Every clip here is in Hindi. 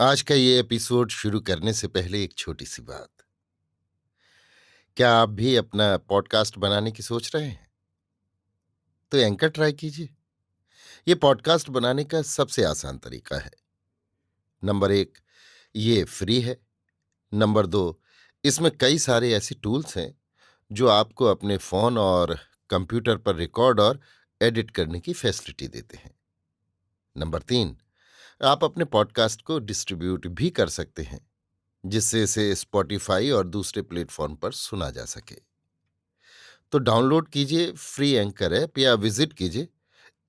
आज का ये एपिसोड शुरू करने से पहले एक छोटी सी बात। क्या आप भी अपना पॉडकास्ट बनाने की सोच रहे हैं? तो एंकर ट्राई कीजिए। ये पॉडकास्ट बनाने का सबसे आसान तरीका है। नंबर एक, ये फ्री है। नंबर दो, इसमें कई सारे ऐसे टूल्स हैं जो आपको अपने फोन और कंप्यूटर पर रिकॉर्ड और एडिट करने की फैसिलिटी देते हैं। नंबर तीन, आप अपने पॉडकास्ट को डिस्ट्रीब्यूट भी कर सकते हैं, जिससे इसे स्पॉटिफाई और दूसरे प्लेटफॉर्म पर सुना जा सके। तो डाउनलोड कीजिए फ्री एंकर ऐप या विजिट कीजिए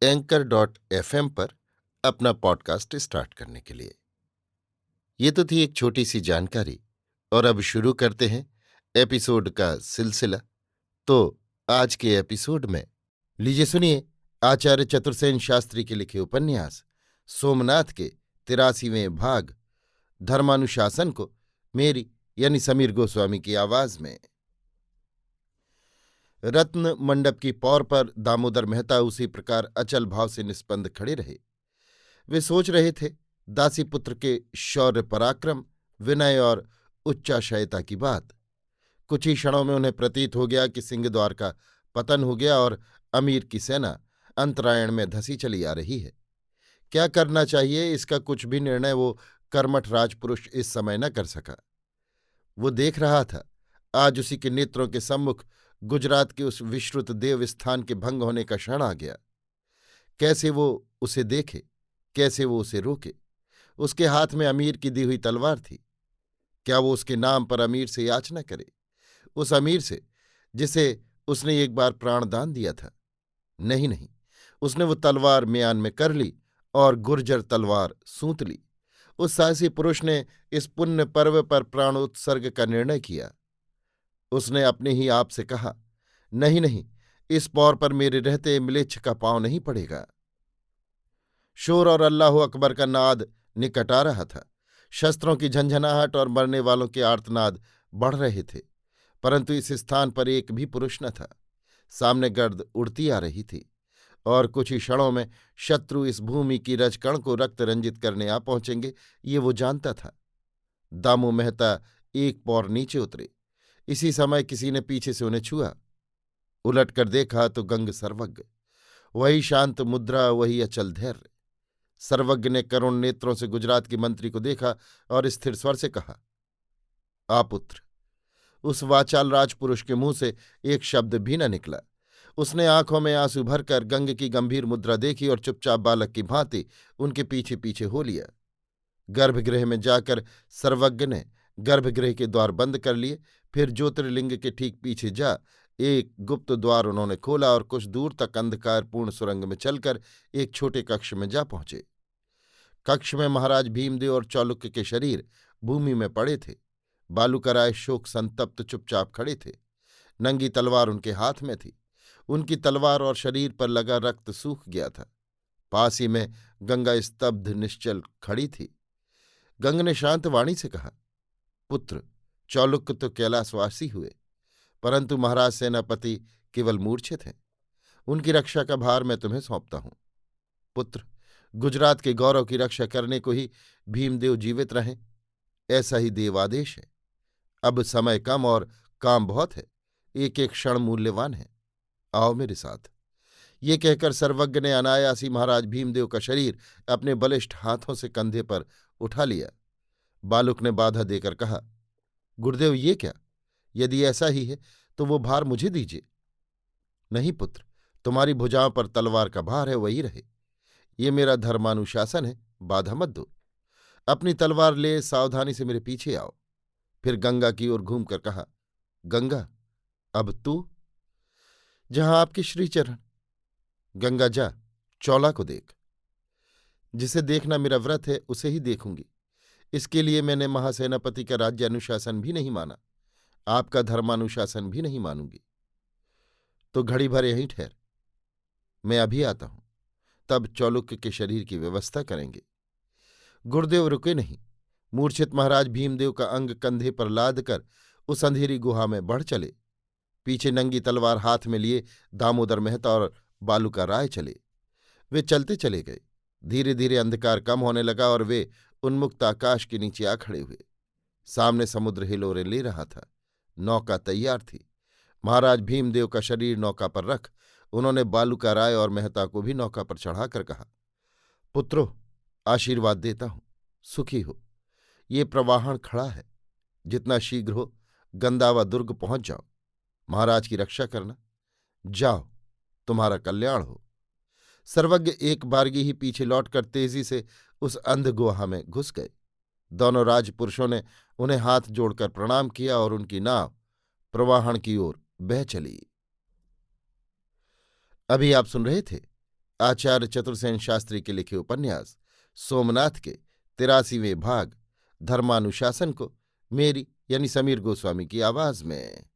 anchor.fm पर अपना पॉडकास्ट स्टार्ट करने के लिए। ये तो थी एक छोटी सी जानकारी, और अब शुरू करते हैं एपिसोड का सिलसिला। तो आज के एपिसोड में लीजिए सुनिए आचार्य चतुर्सेन शास्त्री के लिखे उपन्यास सोमनाथ के 83वें भाग धर्मानुशासन को मेरी यानी समीर गोस्वामी की आवाज में। रत्न मंडप की पौर पर दामोदर मेहता उसी प्रकार अचल भाव से निस्पंद खड़े रहे। वे सोच रहे थे दासी पुत्र के शौर्य पराक्रम, विनय और उच्चाशयता की बात। कुछ ही क्षणों में उन्हें प्रतीत हो गया कि सिंहद्वार का पतन हो गया और अमीर की सेना अंतरायण में धसी चली आ रही है। क्या करना चाहिए, इसका कुछ भी निर्णय वो कर्मठ राजपुरुष इस समय न कर सका। वो देख रहा था, आज उसी के नेत्रों के सम्मुख गुजरात के उस विश्रुत देव स्थान के भंग होने का क्षण आ गया। कैसे वो उसे देखे, कैसे वो उसे रोके। उसके हाथ में अमीर की दी हुई तलवार थी। क्या वो उसके नाम पर अमीर से याचना करे, उस अमीर से जिसे उसने एक बार प्राणदान दिया था? नहीं नहीं, उसने वो तलवार म्यान में कर ली और गुर्जर तलवार सूंत ली। उस साहसी पुरुष ने इस पुण्य पर्व पर प्राणोत्सर्ग का निर्णय किया। उसने अपने ही आप से कहा, नहीं नहीं, इस पौर पर मेरे रहते म्लेच्छ का पांव नहीं पड़ेगा। शोर और अल्लाह अकबर का नाद निकट आ रहा था। शस्त्रों की झंझनाहट और मरने वालों के आर्तनाद बढ़ रहे थे, परंतु इस स्थान पर एक भी पुरुष न था। सामने गर्द उड़ती आ रही थी, और कुछ ही क्षणों में शत्रु इस भूमि की रजकण को रक्त रंजित करने आ पहुंचेंगे, ये वो जानता था। दामू मेहता एक पौर नीचे उतरे। इसी समय किसी ने पीछे से उन्हें छुआ। उलट कर देखा तो गंग सर्वज्ञ, वही शांत मुद्रा, वही अचल धैर्य। सर्वज्ञ ने करुण नेत्रों से गुजरात के मंत्री को देखा और स्थिर स्वर से कहा, आपुत्र। उस वाचाल राजपुरुष के मुंह से एक शब्द भी न निकला। उसने आंखों में आंसू भरकर गंग की गंभीर मुद्रा देखी और चुपचाप बालक की भांति उनके पीछे पीछे हो लिया। गर्भगृह में जाकर सर्वज्ञ ने गर्भगृह के द्वार बंद कर लिए। फिर ज्योतिर्लिंग के ठीक पीछे जा एक गुप्त द्वार उन्होंने खोला और कुछ दूर तक अंधकारपूर्ण सुरंग में चलकर एक छोटे कक्ष में जा पहुंचे। कक्ष में महाराज भीमदेव और चालुक्य के शरीर भूमि में पड़े थे। बालूकराय शोक संतप्त चुपचाप खड़े थे। नंगी तलवार उनके हाथ में थी। उनकी तलवार और शरीर पर लगा रक्त सूख गया था। पास ही में गंगा स्तब्ध निश्चल खड़ी थी। गंग ने शांत वाणी से कहा, पुत्र, चालुक्य तो कैलाशवासी हुए, परंतु महाराज सेनापति केवल मूर्छित हैं। उनकी रक्षा का भार मैं तुम्हें सौंपता हूं। पुत्र, गुजरात के गौरव की रक्षा करने को ही भीमदेव जीवित रहें, ऐसा ही देवादेश है। अब समय कम और काम बहुत है, एक एक क्षण मूल्यवान है। आओ मेरे साथ। ये कहकर सर्वज्ञ ने अनायासी महाराज भीमदेव का शरीर अपने बलिष्ठ हाथों से कंधे पर उठा लिया। बालुक ने बाधा देकर कहा, गुरुदेव, ये क्या? यदि ऐसा ही है तो वो भार मुझे दीजिए। नहीं पुत्र, तुम्हारी भुजाओं पर तलवार का भार है, वही रहे। ये मेरा धर्मानुशासन है, बाधा मत दो। अपनी तलवार ले सावधानी से मेरे पीछे आओ। फिर गंगा की ओर घूमकर कहा, गंगा, अब तू। जहां आपके श्रीचरण। गंगा जा, चौला को देख। जिसे देखना मेरा व्रत है उसे ही देखूंगी। इसके लिए मैंने महासेनापति का राज्य अनुशासन भी नहीं माना, आपका धर्मानुशासन भी नहीं मानूंगी। तो घड़ी भर यहीं ठहर, मैं अभी आता हूं, तब चौलुक्य के शरीर की व्यवस्था करेंगे। गुरुदेव रुके नहीं। मूर्छित महाराज भीमदेव का अंग कंधे पर लाद कर उस अंधेरी गुहा में बढ़ चले। पीछे नंगी तलवार हाथ में लिए दामोदर मेहता और बालूका राय चले। वे चलते चले गए। धीरे धीरे अंधकार कम होने लगा और वे उन्मुक्त आकाश के नीचे आ खड़े हुए। सामने समुद्र हिलोरे ले रहा था। नौका तैयार थी। महाराज भीमदेव का शरीर नौका पर रख उन्होंने बालूका राय और मेहता को भी नौका पर चढ़ाकर कहा, पुत्रो, आशीर्वाद देता हूं, सुखी हो। ये प्रवाहन खड़ा है, जितना शीघ्र हो गंदावा दुर्ग पहुंच जाओ। महाराज की रक्षा करना। जाओ, तुम्हारा कल्याण हो। सर्वज्ञ एक बारगी ही पीछे लौटकर तेजी से उस अंध गुहा में घुस गए। दोनों राजपुरुषों ने उन्हें हाथ जोड़कर प्रणाम किया और उनकी नाव प्रवाहन की ओर बह चली। अभी आप सुन रहे थे आचार्य चतुर्सेन शास्त्री के लिखे उपन्यास सोमनाथ के 83वें भाग धर्मानुशासन को मेरी यानी समीर गोस्वामी की आवाज में।